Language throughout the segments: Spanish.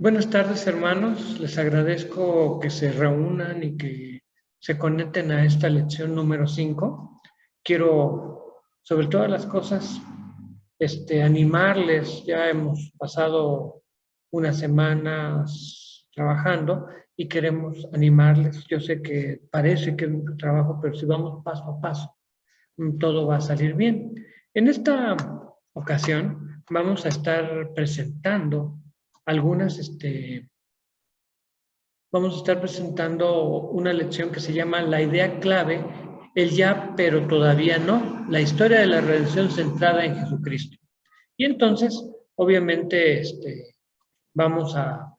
Buenas tardes, hermanos. Les agradezco que se reúnan y que se conecten a esta lección número 5. Quiero, sobre todas las cosas, animarles. Ya hemos pasado unas semanas trabajando y queremos animarles. Yo sé que parece que es mucho trabajo, pero si vamos paso a paso, todo va a salir bien. En esta ocasión vamos a estar presentando vamos a estar presentando una lección que se llama La idea clave, el ya pero todavía no, la historia de la redención centrada en Jesucristo. Y entonces, obviamente, vamos a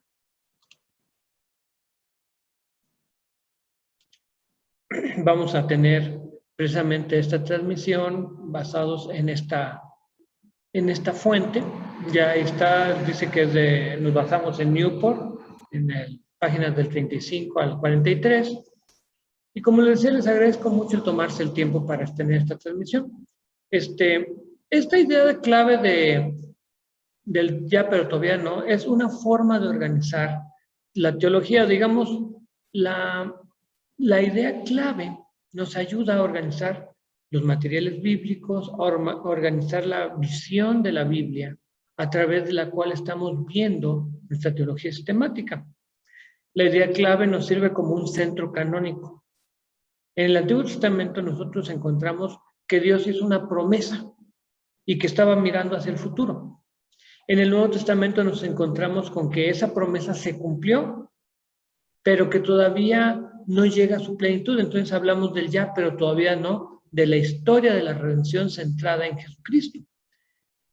tener precisamente esta transmisión basados en esta fuente. Ya está, dice que nos basamos en Newport, en páginas del 35 al 43. Y como les decía, les agradezco mucho tomarse el tiempo para tener esta transmisión. Esta idea de clave del ya pero todavía no es una forma de organizar la teología. Digamos, la idea clave nos ayuda a organizar los materiales bíblicos, a organizar la visión de la Biblia a través de la cual estamos viendo nuestra teología sistemática. La idea clave nos sirve como un centro canónico. En el Antiguo Testamento nosotros encontramos que Dios hizo una promesa y que estaba mirando hacia el futuro. En el Nuevo Testamento nos encontramos con que esa promesa se cumplió, pero que todavía no llega a su plenitud. Entonces hablamos del ya, pero todavía no, de la historia de la redención centrada en Jesucristo.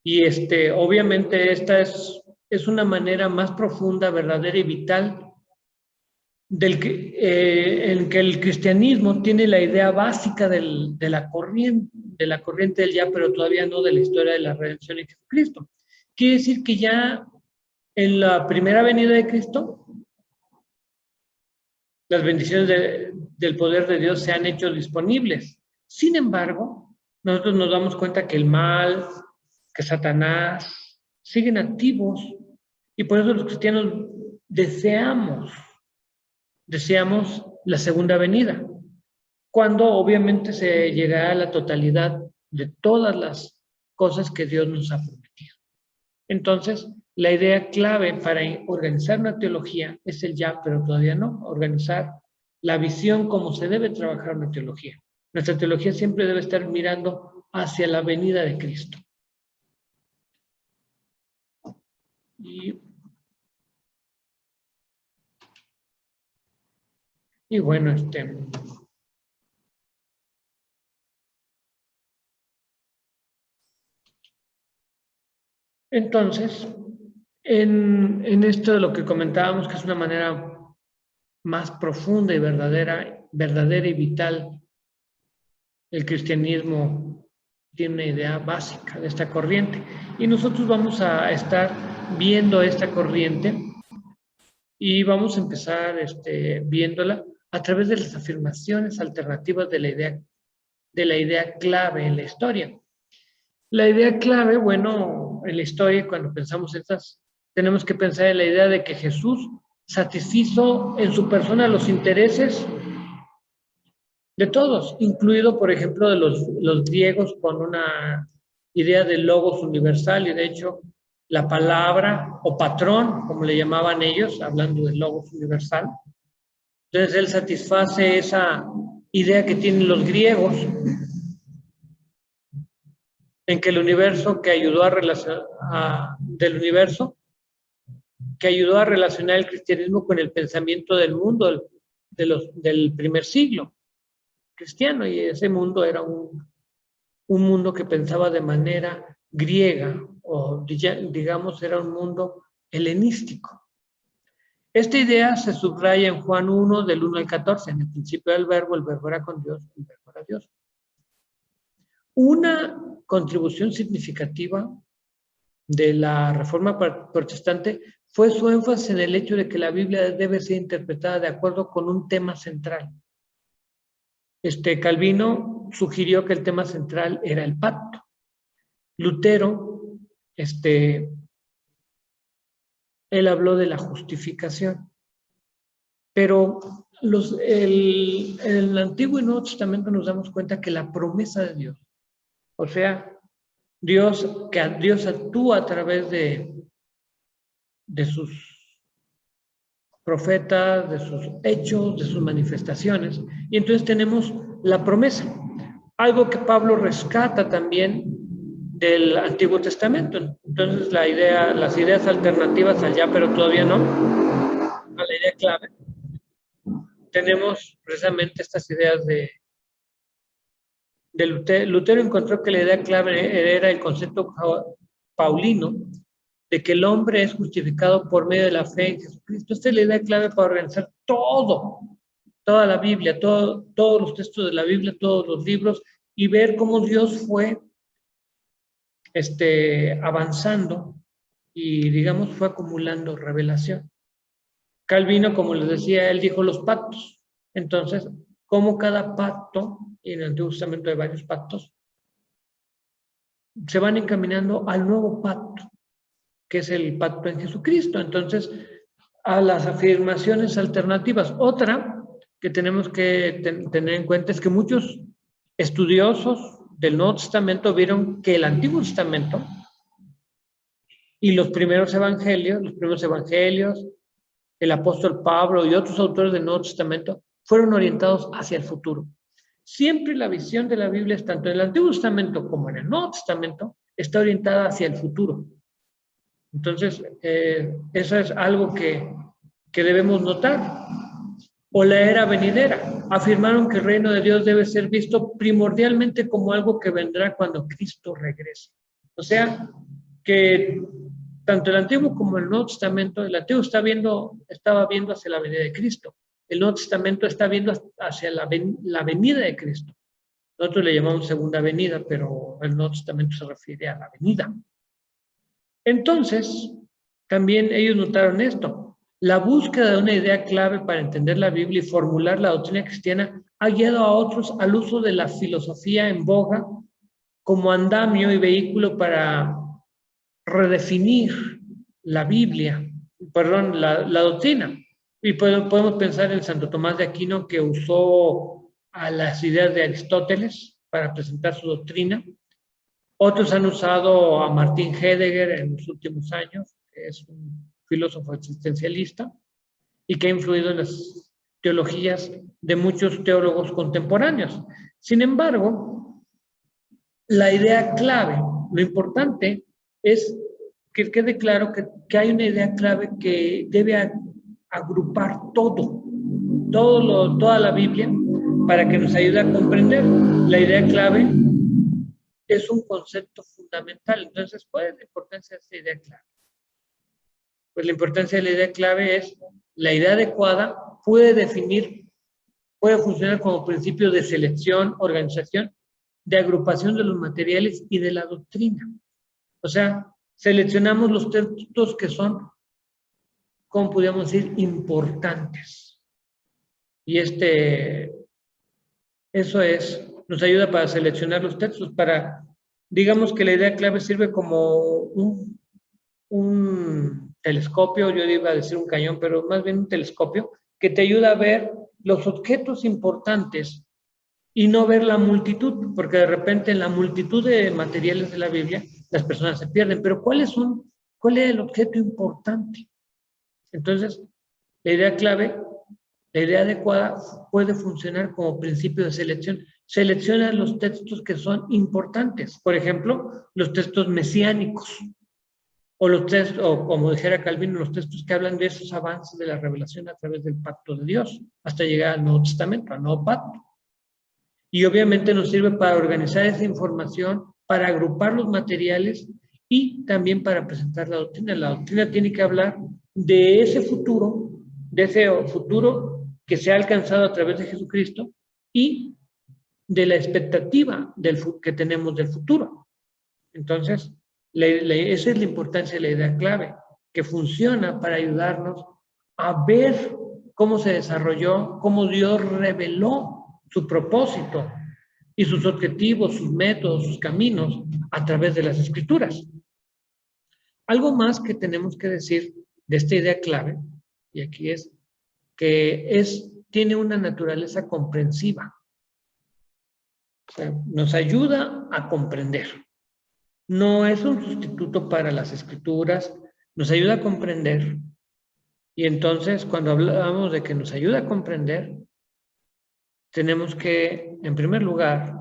Y obviamente esta es una manera más profunda, verdadera y vital en que el cristianismo tiene la idea básica de la corriente del ya, pero todavía no de la historia de la redención en Jesucristo. Quiere decir que ya en la primera venida de Cristo, las bendiciones del poder de Dios se han hecho disponibles. Sin embargo, nosotros nos damos cuenta que el mal, que Satanás, siguen activos, y por eso los cristianos deseamos la segunda venida, cuando obviamente se llegará a la totalidad de todas las cosas que Dios nos ha prometido. Entonces, la idea clave para organizar una teología es el ya, pero todavía no, organizar la visión como se debe trabajar una teología. Nuestra teología siempre debe estar mirando hacia la venida de Cristo. Y bueno, entonces, en esto de lo que comentábamos, que es una manera más profunda y verdadera y vital, el cristianismo tiene una idea básica de esta corriente. Y nosotros vamos a estar viendo esta corriente y vamos a empezar viéndola a través de las afirmaciones alternativas de la idea clave en la historia. La idea clave, bueno, en la historia, cuando pensamos estas, tenemos que pensar en la idea de que Jesús satisfizo en su persona los intereses de todos, incluido, por ejemplo, de los griegos con una idea de logos universal, y de hecho la palabra o patrón, como le llamaban ellos, hablando de logos universal. Entonces él satisface esa idea que tienen los griegos, en que el universo que ayudó del universo que ayudó a relacionar el cristianismo con el pensamiento del mundo del primer siglo cristiano, y ese mundo era un mundo que pensaba de manera griega, o digamos era un mundo helenístico. Esta idea se subraya en Juan 1, del 1 al 14, en el principio del verbo, el verbo era con Dios, el verbo era Dios. Una contribución significativa de la Reforma protestante fue su énfasis en el hecho de que la Biblia debe ser interpretada de acuerdo con un tema central. Calvino sugirió que el tema central era el pacto. Lutero él habló de la justificación. Pero en el Antiguo y Nuevo Testamento nos damos cuenta que la promesa de Dios, o sea, Dios actúa a través de sus profetas, de sus hechos, de sus manifestaciones. Y entonces tenemos la promesa, algo que Pablo rescata también del Antiguo Testamento. Entonces las ideas alternativas al ya, pero todavía no, a la idea clave, tenemos precisamente estas ideas de Lutero. Lutero encontró que la idea clave era el concepto paulino de que el hombre es justificado por medio de la fe en Jesucristo. Esta es la idea clave para organizar toda la Biblia, todos los textos de la Biblia, todos los libros, y ver cómo Dios fue avanzando y, digamos, fue acumulando revelación. Calvino, como les decía, él dijo los pactos. Entonces, como cada pacto, y en el Antiguo Testamento hay varios pactos, se van encaminando al nuevo pacto, que es el pacto en Jesucristo. Entonces, a las afirmaciones alternativas. Otra que tenemos que tener en cuenta es que muchos estudiosos del Nuevo Testamento vieron que el Antiguo Testamento y los primeros evangelios, el apóstol Pablo y otros autores del Nuevo Testamento fueron orientados hacia el futuro. Siempre la visión de la Biblia, tanto en el Antiguo Testamento como en el Nuevo Testamento, está orientada hacia el futuro. Entonces, eso es algo que debemos notar. O la era venidera. Afirmaron que el reino de Dios debe ser visto primordialmente como algo que vendrá cuando Cristo regrese. O sea, que tanto el Antiguo como el Nuevo Testamento, el Antiguo estaba viendo hacia la venida de Cristo. El Nuevo Testamento está viendo hacia la venida de Cristo. Nosotros le llamamos segunda venida, pero el Nuevo Testamento se refiere a la venida. Entonces, también ellos notaron esto. La búsqueda de una idea clave para entender la Biblia y formular la doctrina cristiana ha guiado a otros al uso de la filosofía en boga como andamio y vehículo para redefinir la Biblia, la doctrina. Y podemos pensar en Santo Tomás de Aquino, que usó a las ideas de Aristóteles para presentar su doctrina. Otros han usado a Martin Heidegger en los últimos años, que es un filósofo existencialista y que ha influido en las teologías de muchos teólogos contemporáneos. Sin embargo, la idea clave, lo importante es que quede claro que hay una idea clave que debe agrupar toda la Biblia para que nos ayude a comprender. La idea clave es un concepto fundamental. Entonces, ¿cuál es la importancia de esta idea clave? Pues la importancia de la idea clave es la idea adecuada puede funcionar como principio de selección, organización, de agrupación de los materiales y de la doctrina. O sea, seleccionamos los textos que son, ¿cómo podríamos decir?, importantes. Y nos ayuda para seleccionar los textos, digamos que la idea clave sirve como un telescopio, yo iba a decir un cañón, pero más bien un telescopio, que te ayuda a ver los objetos importantes y no ver la multitud, porque de repente en la multitud de materiales de la Biblia las personas se pierden. Pero ¿cuál es el objeto importante? Entonces, la idea clave, la idea adecuada puede funcionar como principio de selección. Selecciona los textos que son importantes. Por ejemplo, los textos mesiánicos. O como dijera Calvino, los textos que hablan de esos avances de la revelación a través del pacto de Dios, hasta llegar al Nuevo Testamento, al Nuevo Pacto. Y obviamente nos sirve para organizar esa información, para agrupar los materiales y también para presentar la doctrina. La doctrina tiene que hablar de ese futuro que se ha alcanzado a través de Jesucristo y de la expectativa que tenemos del futuro. Entonces, esa es la importancia de la idea clave, que funciona para ayudarnos a ver cómo se desarrolló, cómo Dios reveló su propósito y sus objetivos, sus métodos, sus caminos a través de las Escrituras. Algo más que tenemos que decir de esta idea clave, y aquí es que tiene una naturaleza comprensiva. O sea, nos ayuda a comprender. No es un sustituto para las escrituras, nos ayuda a comprender. Y entonces, cuando hablamos de que nos ayuda a comprender, tenemos que, en primer lugar,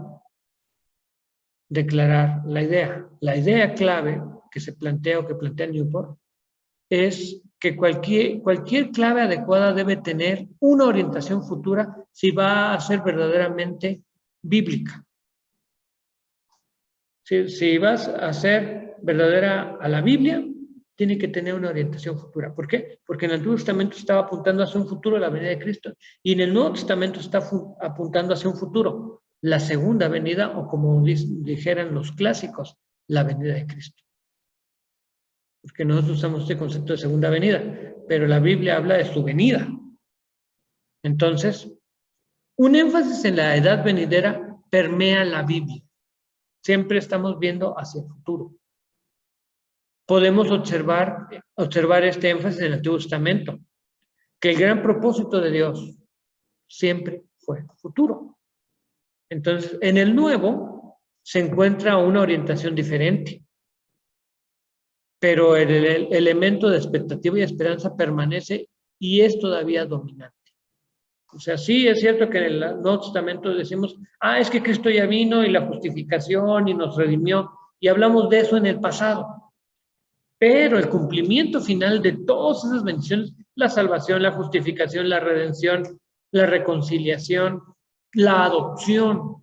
declarar la idea. La idea clave que se plantea o que plantea Newport es que cualquier clave adecuada debe tener una orientación futura si va a ser verdaderamente bíblica. Si vas a ser verdadera a la Biblia, tiene que tener una orientación futura. ¿Por qué? Porque en el Antiguo Testamento estaba apuntando hacia un futuro, la venida de Cristo, y en el Nuevo Testamento está apuntando hacia un futuro, la segunda venida, o como dijeran los clásicos, la venida de Cristo. Porque nosotros usamos este concepto de segunda venida, pero la Biblia habla de su venida. Entonces, un énfasis en la edad venidera permea la Biblia. Siempre estamos viendo hacia el futuro. Podemos observar este énfasis en el Antiguo Testamento, que el gran propósito de Dios siempre fue futuro. Entonces, en el Nuevo se encuentra una orientación diferente, pero el elemento de expectativa y esperanza permanece y es todavía dominante. O sea, sí es cierto que en el Nuevo Testamento decimos, es que Cristo ya vino y la justificación y nos redimió, y hablamos de eso en el pasado. Pero el cumplimiento final de todas esas bendiciones, la salvación, la justificación, la redención, la reconciliación, la adopción,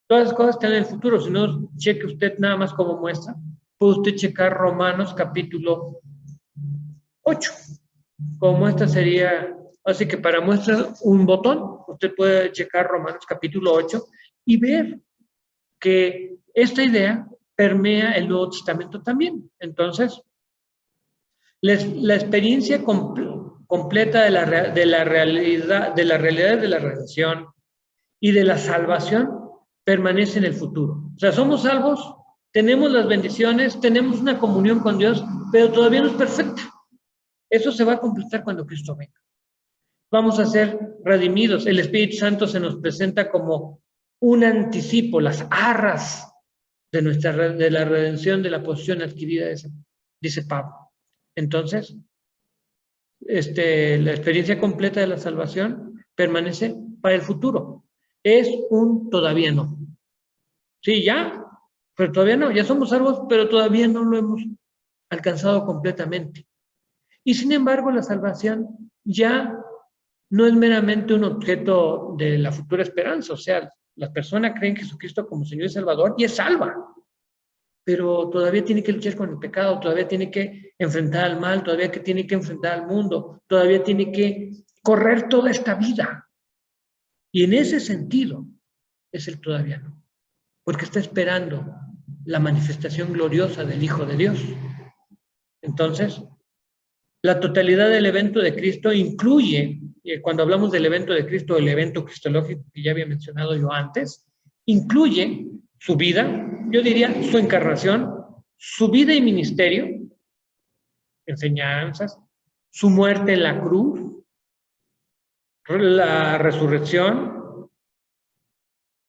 todas esas cosas están en el futuro. Si no, cheque usted nada más como muestra. Puede usted checar Romanos capítulo 8. Como muestra sería, así que para muestra un botón, usted puede checar Romanos capítulo 8 y ver que esta idea permea el Nuevo Testamento también. Entonces, la experiencia completa de la realidad de la redención y de la salvación permanece en el futuro. O sea, somos salvos, tenemos las bendiciones, tenemos una comunión con Dios, pero todavía no es perfecta. Eso se va a completar cuando Cristo venga. Vamos a ser redimidos. El Espíritu Santo se nos presenta como un anticipo, las arras de la redención, de la posesión adquirida, dice Pablo. Entonces, la experiencia completa de la salvación permanece para el futuro. Es un todavía no. Sí, ya, pero todavía no. Ya somos salvos, pero todavía no lo hemos alcanzado completamente. Y sin embargo, la salvación ya no es meramente un objeto de la futura esperanza. O sea, las personas creen en Jesucristo como Señor y Salvador y es salva. Pero todavía tiene que luchar con el pecado, todavía tiene que enfrentar al mal, todavía tiene que enfrentar al mundo, todavía tiene que correr toda esta vida. Y en ese sentido es el todavía no, porque está esperando la manifestación gloriosa del Hijo de Dios. Entonces, la totalidad del evento de Cristo incluye, cuando hablamos del evento de Cristo, el evento cristológico que ya había mencionado yo antes, incluye su vida, yo diría su encarnación, su vida y ministerio, enseñanzas, su muerte en la cruz, la resurrección,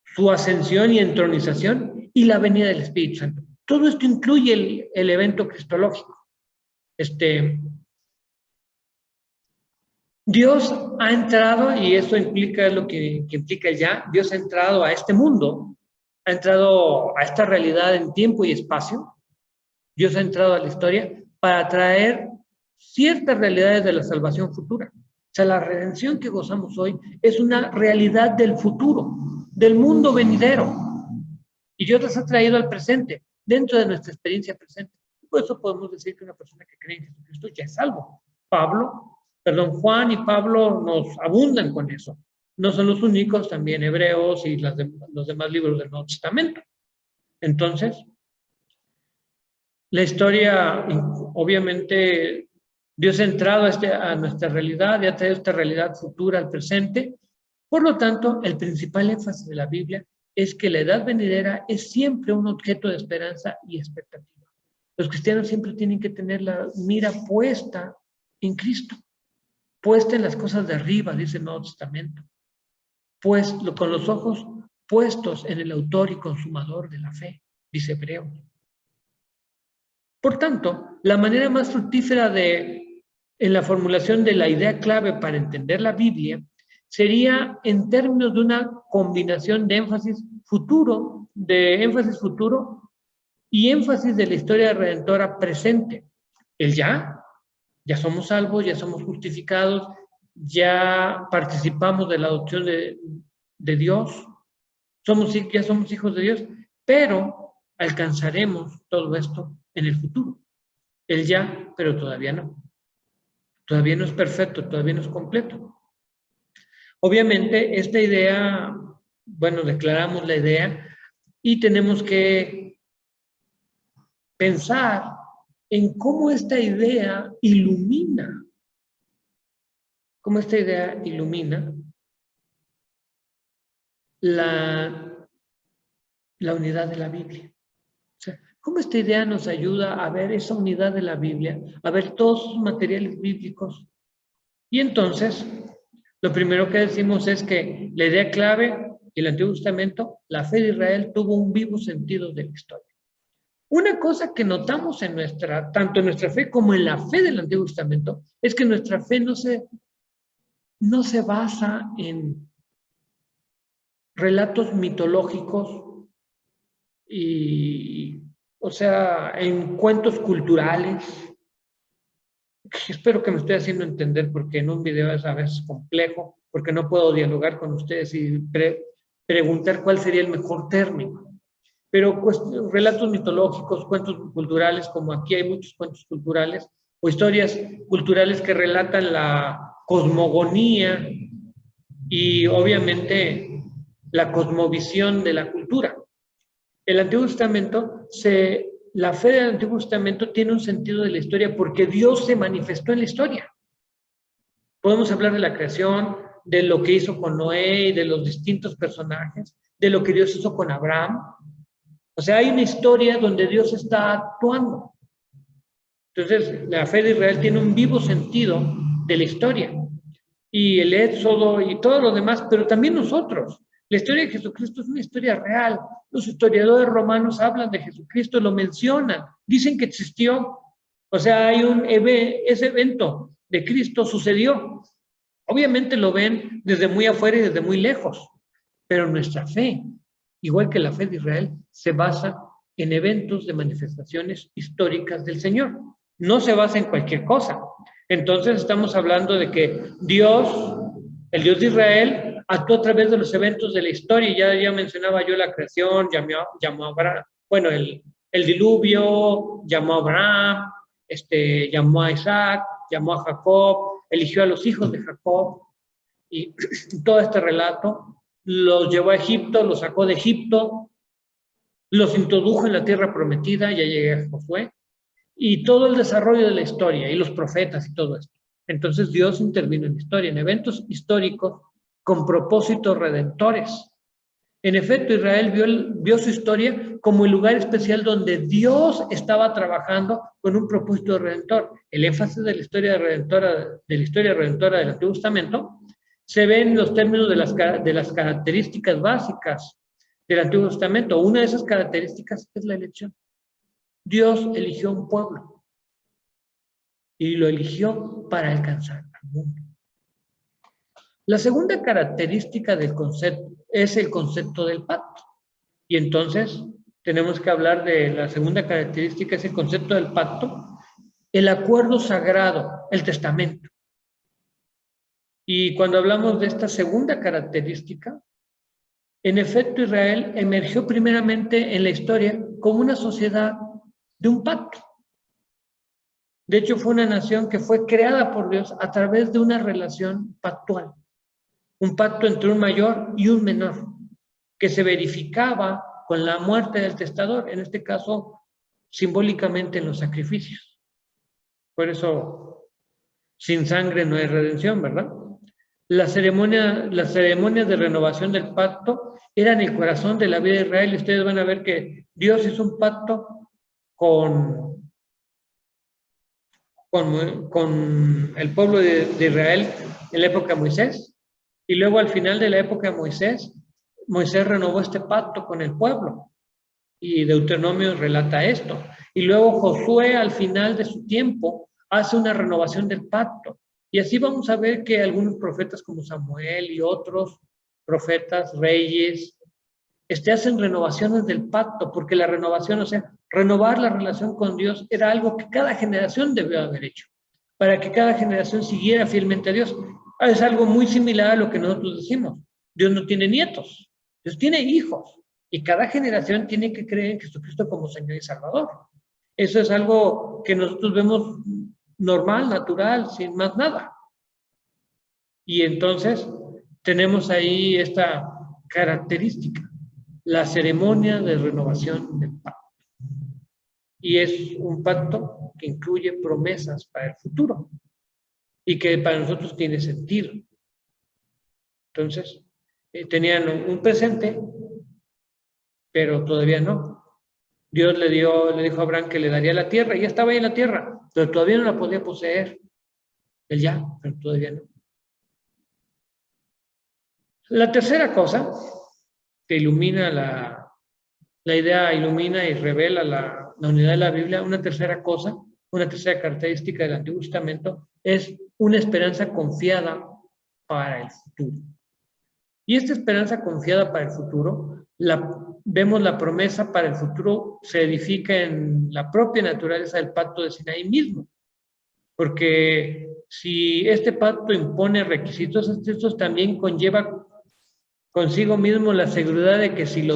su ascensión y entronización y la venida del Espíritu Santo. Todo esto incluye el evento cristológico. Dios ha entrado, y eso implica lo que implica ya, Dios ha entrado a este mundo, ha entrado a esta realidad en tiempo y espacio. Dios ha entrado a la historia para traer ciertas realidades de la salvación futura. O sea, la redención que gozamos hoy es una realidad del futuro, del mundo venidero. Y Dios las ha traído al presente, dentro de nuestra experiencia presente. Por eso podemos decir que una persona que cree en Jesucristo ya es salvo. Juan y Pablo nos abundan con eso. No son los únicos, también Hebreos y los demás libros del Nuevo Testamento. Entonces, la historia, obviamente, Dios ha entrado a nuestra realidad y ha traído esta realidad futura al presente. Por lo tanto, el principal énfasis de la Biblia es que la edad venidera es siempre un objeto de esperanza y expectativa. Los cristianos siempre tienen que tener la mira puesta en Cristo, puesta en las cosas de arriba, dice el Nuevo Testamento, pues con los ojos puestos en el autor y consumador de la fe, dice Hebreo. Por tanto, la manera más fructífera en la formulación de la idea clave para entender la Biblia sería en términos de una combinación de énfasis futuro y énfasis de la historia redentora presente. El ya somos salvos, ya somos justificados, ya participamos de la adopción de Dios, ya somos hijos de Dios, pero alcanzaremos todo esto en el futuro. El ya, pero todavía no. Todavía no es perfecto, todavía no es completo. Obviamente, esta idea, bueno, declaramos la idea y tenemos que pensar en cómo esta idea ilumina la unidad de la Biblia. O sea, cómo esta idea nos ayuda a ver esa unidad de la Biblia, a ver todos sus materiales bíblicos. Y entonces, lo primero que decimos es que la idea clave del Antiguo Testamento, la fe de Israel tuvo un vivo sentido de la historia. Una cosa que notamos tanto en nuestra fe como en la fe del Antiguo Testamento, es que nuestra fe no se basa en relatos mitológicos o sea, en cuentos culturales. Espero que me estoy haciendo entender, porque en un video es a veces complejo, porque no puedo dialogar con ustedes y preguntar cuál sería el mejor término. Pero pues, relatos mitológicos, cuentos culturales, como aquí hay muchos cuentos culturales, o historias culturales que relatan la cosmogonía y obviamente la cosmovisión de la cultura. El Antiguo Testamento, la fe del Antiguo Testamento tiene un sentido de la historia porque Dios se manifestó en la historia. Podemos hablar de la creación, de lo que hizo con Noé y de los distintos personajes, de lo que Dios hizo con Abraham. O sea, hay una historia donde Dios está actuando. Entonces, la fe de Israel tiene un vivo sentido de la historia. Y el Éxodo y todo lo demás, pero también nosotros. La historia de Jesucristo es una historia real. Los historiadores romanos hablan de Jesucristo, lo mencionan, dicen que existió. O sea, ese evento de Cristo sucedió. Obviamente lo ven desde muy afuera y desde muy lejos, pero nuestra fe, igual que la fe de Israel, se basa en eventos de manifestaciones históricas del Señor. No se basa en cualquier cosa. Entonces estamos hablando de que Dios, el Dios de Israel, actuó a través de los eventos de la historia. Ya mencionaba yo la creación, llamó a Abraham, bueno, el diluvio, llamó a Abraham, llamó a Isaac, llamó a Jacob, eligió a los hijos de Jacob, y todo este relato los llevó a Egipto, los sacó de Egipto, los introdujo en la tierra prometida, ya llegué a Josué, y todo el desarrollo de la historia, y los profetas y todo esto. Entonces Dios intervino en la historia, en eventos históricos con propósitos redentores. En efecto, Israel vio su historia como el lugar especial donde Dios estaba trabajando con un propósito redentor. El énfasis de la historia redentora del Antiguo Testamento se ve en los términos de las características básicas del Antiguo Testamento. Una de esas características es la elección. Dios eligió un pueblo y lo eligió para alcanzar al mundo. La segunda característica del concepto es el concepto del pacto. Y entonces tenemos que hablar de la segunda característica, es el concepto del pacto, el acuerdo sagrado, el testamento. Y cuando hablamos de esta segunda característica, en efecto Israel emergió primeramente en la historia como una sociedad de un pacto. De hecho, fue una nación que fue creada por Dios a través de una relación pactual. Un pacto entre un mayor y un menor, que se verificaba con la muerte del testador, en este caso, simbólicamente en los sacrificios. Por eso, sin sangre no hay redención, ¿verdad? Las ceremonias de renovación del pacto eran el corazón de la vida de Israel, y ustedes van a ver que Dios hizo un pacto con con el pueblo de Israel en la época de Moisés. Y luego al final de la época de Moisés, Moisés renovó este pacto con el pueblo. Y Deuteronomio relata esto. Y luego Josué al final de su tiempo hace una renovación del pacto. Y así vamos a ver que algunos profetas como Samuel y otros profetas, reyes, hacen renovaciones del pacto, porque la renovación, o sea, renovar la relación con Dios era algo que cada generación debió haber hecho, para que cada generación siguiera fielmente a Dios. Es algo muy similar a lo que nosotros decimos. Dios no tiene nietos, Dios tiene hijos, y cada generación tiene que creer en Jesucristo como Señor y Salvador. Eso es algo que nosotros vemos normal, natural, sin más nada. Y entonces tenemos ahí esta característica, la ceremonia de renovación del pacto. Y es un pacto que incluye promesas para el futuro y que para nosotros tiene sentido. Entonces, tenían un presente, pero todavía no. Dios le dijo a Abraham que le daría la tierra, y ya estaba ahí en la tierra, pero todavía no la podía poseer. Él ya, pero todavía no. La tercera cosa que ilumina la idea, ilumina y revela la unidad de la Biblia, una tercera cosa, una tercera característica del Antiguo Testamento es una esperanza confiada para el futuro. Y esta esperanza confiada para el futuro, vemos la promesa para el futuro, se edifica en la propia naturaleza del pacto de Sinaí mismo. Porque si este pacto impone requisitos, estos también conlleva consigo mismo la seguridad de que si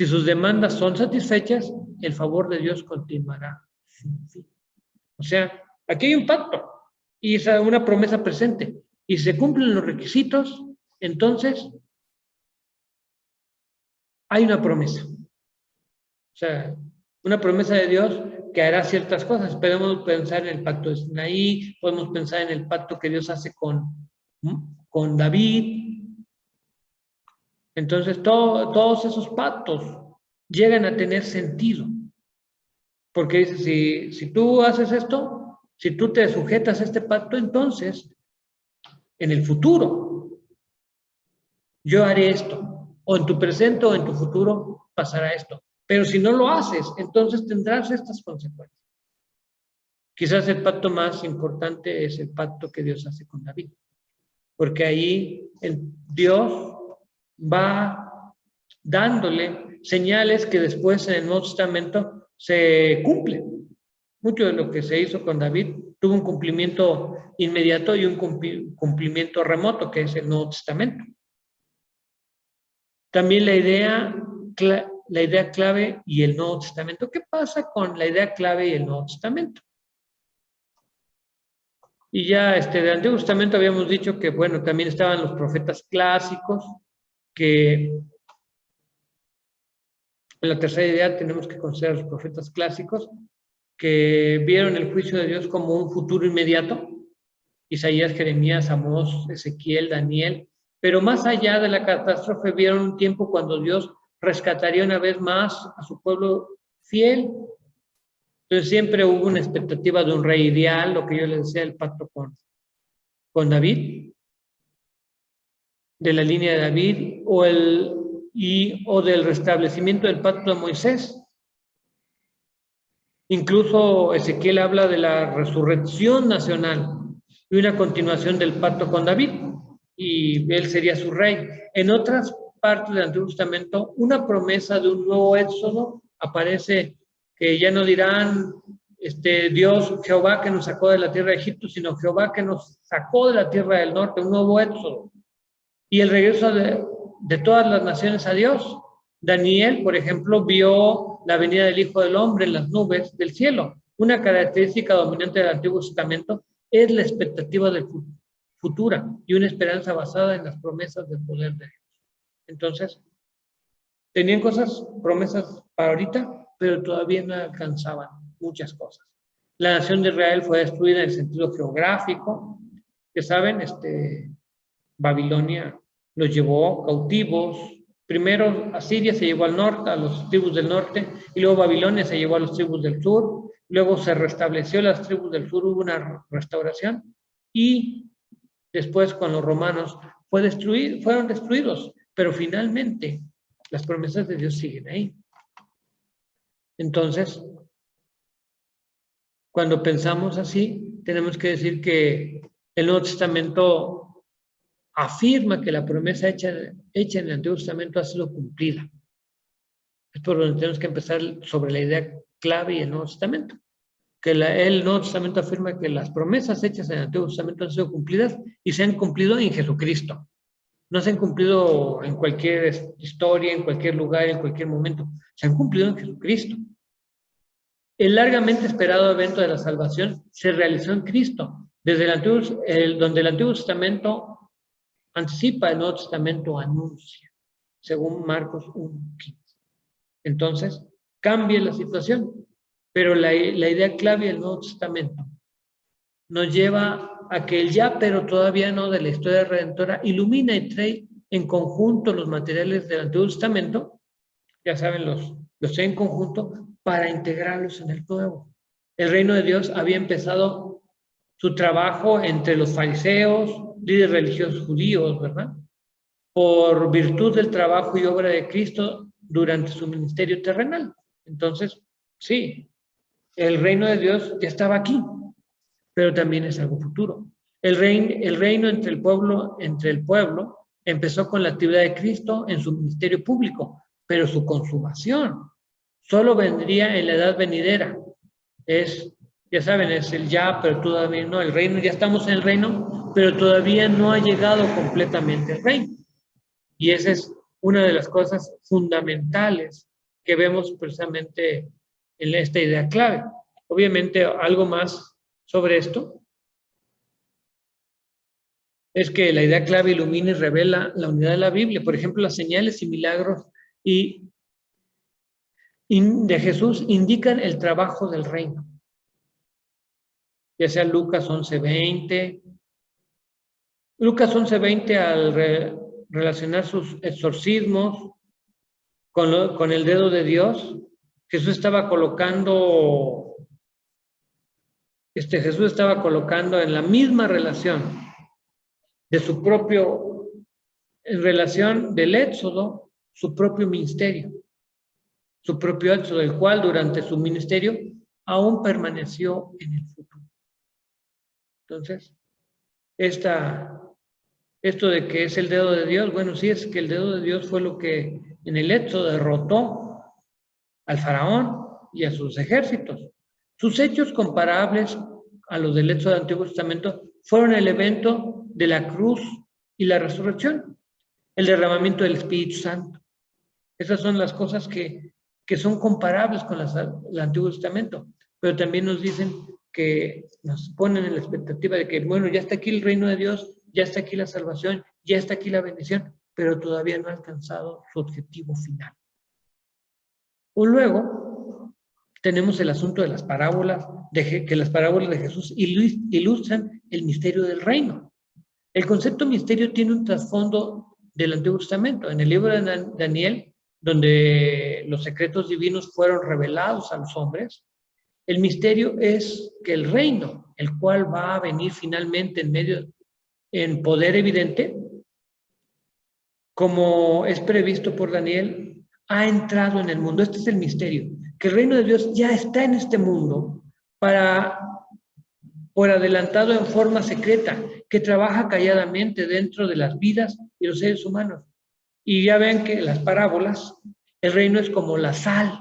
sus demandas son satisfechas, el favor de Dios continuará. O sea, aquí hay un pacto y es una promesa presente. Y si se cumplen los requisitos, entonces hay una promesa. O sea, una promesa de Dios que hará ciertas cosas. Podemos pensar en el pacto de Sinaí, podemos pensar en el pacto que Dios hace con David. Entonces, todos esos pactos llegan a tener sentido. Porque dice, si tú haces esto, si tú te sujetas a este pacto, entonces, en el futuro, yo haré esto. O en tu presente o en tu futuro pasará esto. Pero si no lo haces, entonces tendrás estas consecuencias. Quizás el pacto más importante es el pacto que Dios hace con David. Porque ahí Dios va dándole señales que después en el Nuevo Testamento se cumplen. Mucho de lo que se hizo con David tuvo un cumplimiento inmediato y un cumplimiento remoto, que es el Nuevo Testamento. También la idea clave y el Nuevo Testamento. ¿Qué pasa con la idea clave y el Nuevo Testamento? Y ya del Antiguo Testamento habíamos dicho que, bueno, también estaban los profetas clásicos, que en la tercera idea tenemos que considerar los profetas clásicos, que vieron el juicio de Dios como un futuro inmediato. Isaías, Jeremías, Amós, Ezequiel, Daniel. Pero más allá de la catástrofe, vieron un tiempo cuando Dios rescataría una vez más a su pueblo fiel. Entonces siempre hubo una expectativa de un rey ideal, lo que yo les decía, el pacto con David, de la línea de David, o del restablecimiento del pacto de Moisés. Incluso Ezequiel habla de la resurrección nacional y una continuación del pacto con David, y él sería su rey. En otras partes del Antiguo Testamento, una promesa de un nuevo éxodo aparece, que ya no dirán Dios, Jehová que nos sacó de la tierra de Egipto, sino Jehová que nos sacó de la tierra del norte, un nuevo éxodo. Y el regreso de todas las naciones a Dios. Daniel, por ejemplo, vio la venida del Hijo del Hombre en las nubes del cielo. Una característica dominante del Antiguo Testamento es la expectativa del futura y una esperanza basada en las promesas del poder de Dios. Entonces, tenían promesas para ahorita, pero todavía no alcanzaban muchas cosas. La nación de Israel fue destruida en el sentido geográfico, que saben, Babilonia los llevó cautivos. Primero Asiria se llevó al norte, a los tribus del norte, y luego Babilonia se llevó a los tribus del sur, luego se restableció las tribus del sur, hubo una restauración, y después con los romanos fueron destruidos, pero finalmente las promesas de Dios siguen ahí. Entonces, cuando pensamos así, tenemos que decir que el Nuevo Testamento afirma que la promesa hecha en el Antiguo Testamento ha sido cumplida. Es por donde tenemos que empezar sobre la idea clave y el Nuevo Testamento. Que el Nuevo Testamento afirma que las promesas hechas en el Antiguo Testamento han sido cumplidas y se han cumplido en Jesucristo. No se han cumplido en cualquier historia, en cualquier lugar, en cualquier momento. Se han cumplido en Jesucristo. El largamente esperado evento de la salvación se realizó en Cristo, donde el Antiguo Testamento anticipa, el Nuevo Testamento anuncia, según Marcos 1:15. Entonces, cambia la situación, pero la idea clave del Nuevo Testamento nos lleva a que el ya, pero todavía no, de la historia redentora ilumina y trae en conjunto los materiales del Antiguo Testamento, ya saben, los trae en conjunto para integrarlos en el Nuevo. El reino de Dios había empezado su trabajo entre los fariseos, líderes religiosos judíos, ¿verdad? Por virtud del trabajo y obra de Cristo durante su ministerio terrenal. Entonces, sí, el reino de Dios ya estaba aquí, pero también es algo futuro. El reino entre el pueblo empezó con la actividad de Cristo en su ministerio público, pero su consumación solo vendría en la edad venidera. Ya saben, es el ya, pero todavía no. El reino, ya estamos en el reino, pero todavía no ha llegado completamente el reino. Y esa es una de las cosas fundamentales que vemos precisamente en esta idea clave. Obviamente, algo más sobre esto es que la idea clave ilumina y revela la unidad de la Biblia. Por ejemplo, las señales y milagros de Jesús indican el trabajo del reino. Ya sea Lucas 11:20. Lucas 11:20 al relacionar sus exorcismos con el dedo de Dios, Jesús estaba colocando en la misma relación de su propio, en relación del Éxodo, su propio ministerio, su propio Éxodo, el cual durante su ministerio aún permaneció en el futuro. Entonces, esto de que es el dedo de Dios, bueno, sí es que el dedo de Dios fue lo que en el Éxodo derrotó al faraón y a sus ejércitos. Sus hechos comparables a los del Éxodo del Antiguo Testamento fueron el evento de la cruz y la resurrección, el derramamiento del Espíritu Santo. Esas son las cosas que son comparables con el Antiguo Testamento, pero también nos dicen que nos ponen en la expectativa de que, bueno, ya está aquí el reino de Dios, ya está aquí la salvación, ya está aquí la bendición, pero todavía no ha alcanzado su objetivo final. O luego tenemos el asunto de las parábolas, que las parábolas de Jesús ilustran el misterio del reino. El concepto misterio tiene un trasfondo del Antiguo Testamento. En el libro de Daniel, donde los secretos divinos fueron revelados a los hombres, el misterio es que el reino, el cual va a venir finalmente en poder evidente, como es previsto por Daniel, ha entrado en el mundo. Este es el misterio, que el reino de Dios ya está en este mundo por adelantado en forma secreta, que trabaja calladamente dentro de las vidas y los seres humanos. Y ya ven que las parábolas, el reino es como la sal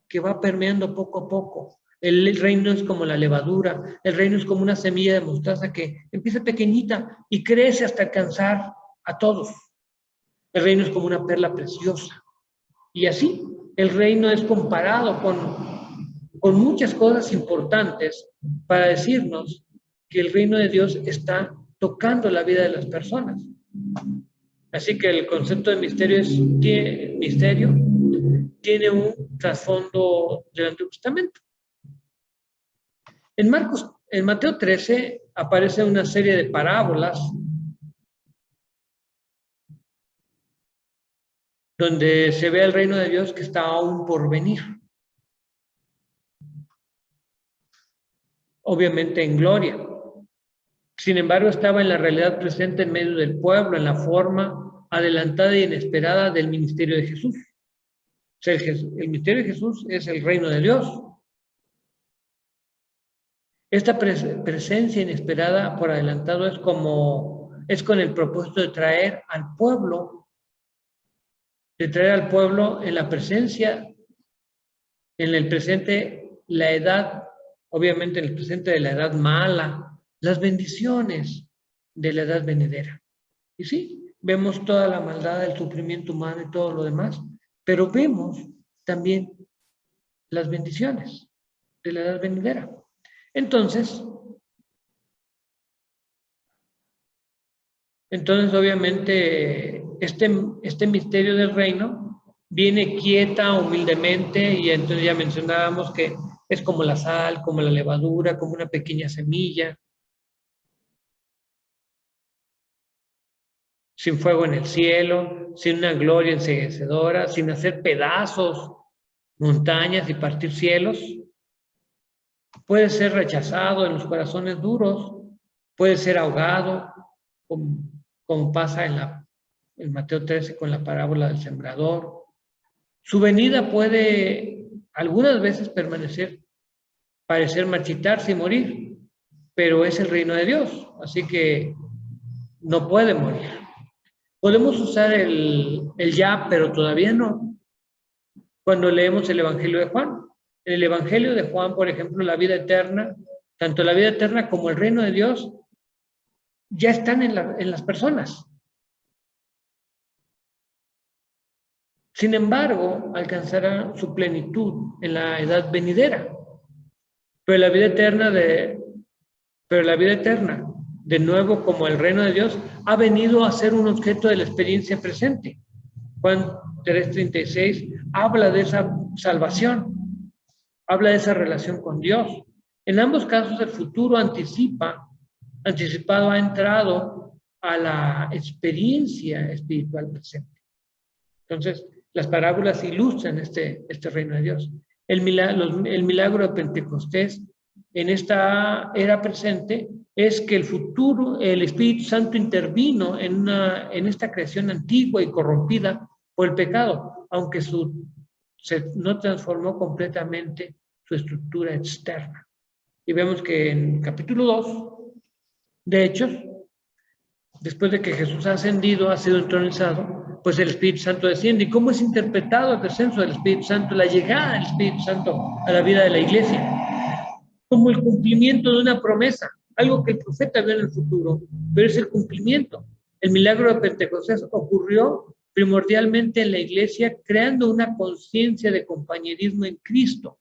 que va permeando poco a poco. El reino es como la levadura, el reino es como una semilla de mostaza que empieza pequeñita y crece hasta alcanzar a todos. El reino es como una perla preciosa. Y así, el reino es comparado con muchas cosas importantes para decirnos que el reino de Dios está tocando la vida de las personas. Así que el concepto de misterio tiene un trasfondo del Antiguo Testamento. En Mateo 13 aparece una serie de parábolas donde se ve el reino de Dios que está aún por venir. obviamente en gloria. Sin embargo, estaba en la realidad presente en medio del pueblo, en la forma adelantada e inesperada del ministerio de Jesús. O sea, el ministerio de Jesús es el reino de Dios. Esta presencia inesperada por adelantado es con el propósito de traer al pueblo en la presencia, en el presente, la edad, obviamente en el presente de la edad mala, las bendiciones de la edad venidera. Y sí, vemos toda la maldad, el sufrimiento humano y todo lo demás, pero vemos también las bendiciones de la edad venidera. Entonces, obviamente, este misterio del reino viene quieta, humildemente, y entonces ya mencionábamos que es como la sal, como la levadura, como una pequeña semilla, sin fuego en el cielo, sin una gloria enceguecedora, sin hacer pedazos montañas y partir cielos. Puede ser rechazado en los corazones duros, puede ser ahogado, como pasa en Mateo 13 con la parábola del sembrador. Su venida puede algunas veces parecer marchitarse y morir, pero es el reino de Dios, así que no puede morir. Podemos usar el ya, pero todavía no, cuando leemos el Evangelio de Juan. En el Evangelio de Juan, por ejemplo, la vida eterna, tanto la vida eterna como el reino de Dios, ya están en las personas. Sin embargo, alcanzará su plenitud en la edad venidera. Pero la vida eterna, de nuevo, como el reino de Dios, ha venido a ser un objeto de la experiencia presente. Juan 3:36 habla de esa salvación, habla de esa relación con Dios. En ambos casos, el futuro anticipado ha entrado a la experiencia espiritual presente. Entonces, las parábolas ilustran este reino de Dios. El milagro de Pentecostés en esta era presente es que el Espíritu Santo intervino en esta creación antigua y corrompida por el pecado, aunque no transformó completamente su estructura externa. Y vemos que en capítulo 2 de Hechos, después de que Jesús ha ascendido, ha sido entronizado, pues el Espíritu Santo desciende. ¿Y cómo es interpretado el descenso del Espíritu Santo, la llegada del Espíritu Santo a la vida de la iglesia? Como el cumplimiento de una promesa, algo que el profeta vio en el futuro, pero es el cumplimiento. El milagro de Pentecostés ocurrió primordialmente en la iglesia, creando una conciencia de compañerismo en Cristo.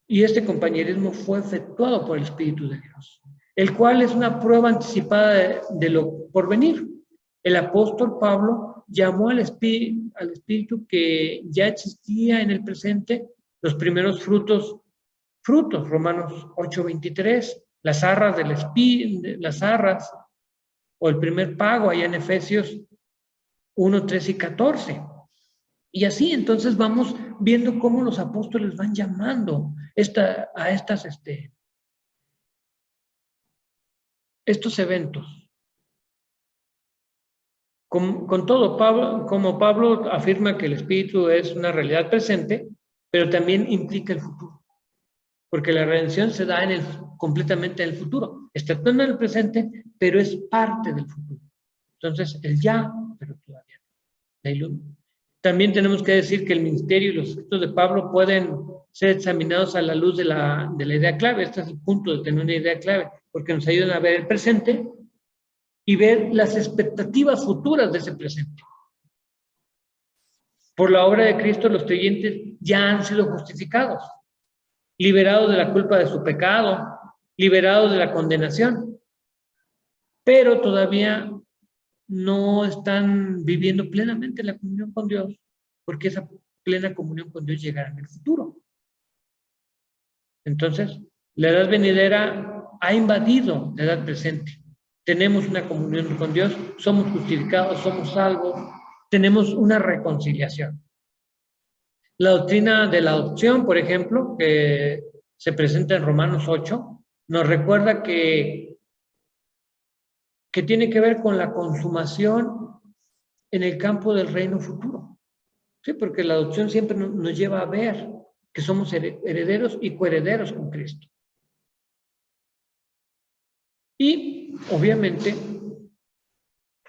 Y este compañerismo fue efectuado por el Espíritu de Dios, el cual es una prueba anticipada de lo por venir. El apóstol Pablo llamó al Espíritu que ya existía en el presente los primeros frutos, Romanos 8:23, las arras del Espíritu, las arras, o el primer pago allá en Efesios 1:13 y 14. Y así entonces vamos viendo cómo los apóstoles van llamando estos eventos. Con todo, como Pablo afirma que el Espíritu es una realidad presente, pero también implica el futuro. Porque la redención se da completamente en el futuro. Está en el presente, pero es parte del futuro. Entonces, el ya, pero todavía no. También tenemos que decir que el ministerio y los escritos de Pablo pueden ser examinados a la luz de la idea clave. Este es el punto de tener una idea clave, porque nos ayudan a ver el presente y ver las expectativas futuras de ese presente. Por la obra de Cristo, los creyentes ya han sido justificados, liberados de la culpa de su pecado, liberados de la condenación, pero todavía no están viviendo plenamente la comunión con Dios, porque esa plena comunión con Dios llegará en el futuro. Entonces, la edad venidera ha invadido la edad presente. Tenemos una comunión con Dios, somos justificados, somos salvos, tenemos una reconciliación. La doctrina de la adopción, por ejemplo, que se presenta en Romanos 8, nos recuerda que tiene que ver con la consumación en el campo del reino futuro. Sí, porque la adopción siempre nos lleva a ver que somos herederos y coherederos con Cristo. Y obviamente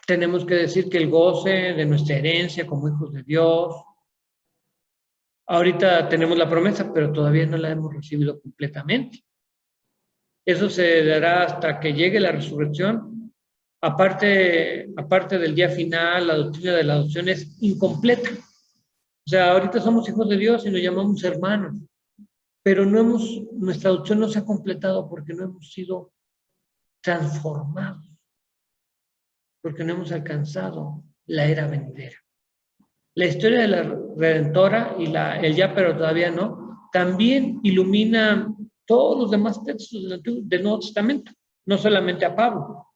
tenemos que decir que el goce de nuestra herencia como hijos de Dios, ahorita tenemos la promesa, pero todavía no la hemos recibido completamente. Eso se dará hasta que llegue la resurrección. Aparte del día final, la doctrina de la adopción es incompleta. O sea, ahorita somos hijos de Dios y nos llamamos hermanos, pero nuestra adopción no se ha completado porque no hemos sido transformados, porque no hemos alcanzado la era venidera. La historia de la Redentora y el ya pero todavía no, también ilumina todos los demás textos del Nuevo Testamento, no solamente a Pablo.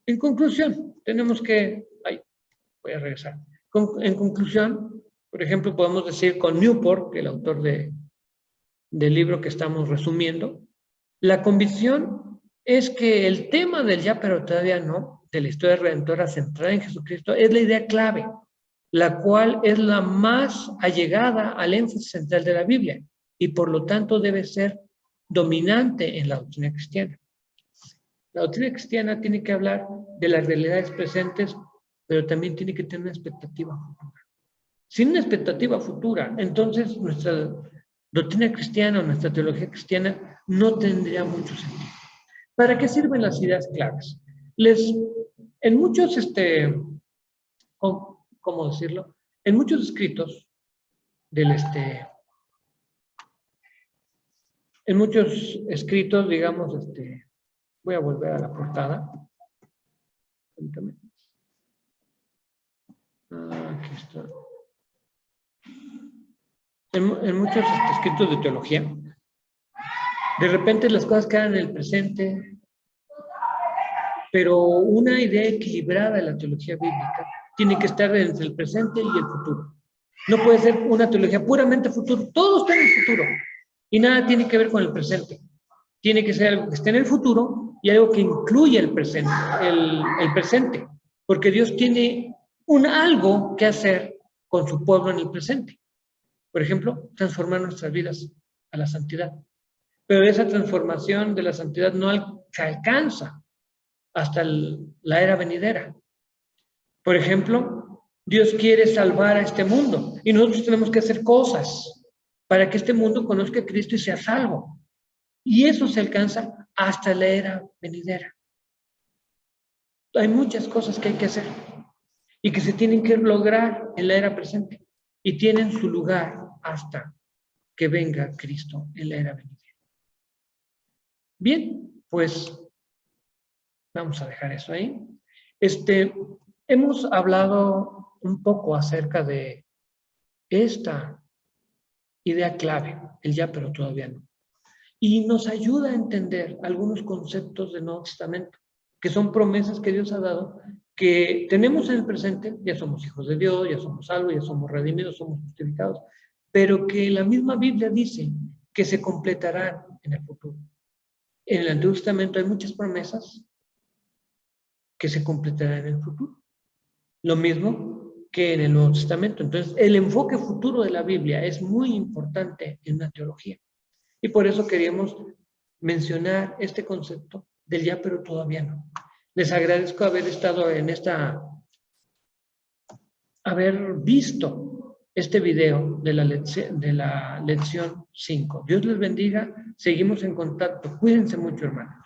En conclusión, tenemos que... voy a regresar. En conclusión, por ejemplo, podemos decir con Newport, que es el autor del libro que estamos resumiendo, la convicción es que el tema del ya pero todavía no, de la historia redentora centrada en Jesucristo, es la idea clave, la cual es la más allegada al énfasis central de la Biblia y por lo tanto debe ser dominante en la doctrina cristiana. La doctrina cristiana tiene que hablar de las realidades presentes, pero también tiene que tener una expectativa futura. Sin una expectativa futura, entonces nuestra doctrina cristiana o nuestra teología cristiana no tendría mucho sentido. ¿Para qué sirven las ideas claves? En muchos, ¿cómo decirlo? En muchos escritos en muchos escritos, digamos, voy a volver a la portada. Permítame. Aquí está. En muchos escritos de teología, de repente las cosas quedan en el presente, pero una idea equilibrada de la teología bíblica tiene que estar entre el presente y el futuro. No puede ser una teología puramente futuro. Todo está en el futuro y nada tiene que ver con el presente. Tiene que ser algo que esté en el futuro y algo que incluya el presente, el presente, porque Dios tiene algo que hacer con su pueblo en el presente. Por ejemplo, transformar nuestras vidas a la santidad. Pero esa transformación de la santidad no se alcanza hasta la era venidera. Por ejemplo, Dios quiere salvar a este mundo y nosotros tenemos que hacer cosas para que este mundo conozca a Cristo y sea salvo. Y eso se alcanza hasta la era venidera. Hay muchas cosas que hay que hacer y que se tienen que lograr en la era presente y tienen su lugar hasta que venga Cristo en la era venidera. Bien, pues vamos a dejar eso ahí. Hemos hablado un poco acerca de esta idea clave, el ya pero todavía no. Y nos ayuda a entender algunos conceptos del Nuevo Testamento, que son promesas que Dios ha dado, que tenemos en el presente, ya somos hijos de Dios, ya somos salvos, ya somos redimidos, somos justificados, pero que la misma Biblia dice que se completarán en el futuro. En el Antiguo Testamento hay muchas promesas que se completarán en el futuro. Lo mismo que en el Nuevo Testamento. Entonces, el enfoque futuro de la Biblia es muy importante en la teología. Y por eso queríamos mencionar este concepto del ya, pero todavía no. Les agradezco haber estado en haber visto este video de la lección 5. Dios les bendiga. Seguimos en contacto. Cuídense mucho, hermanos.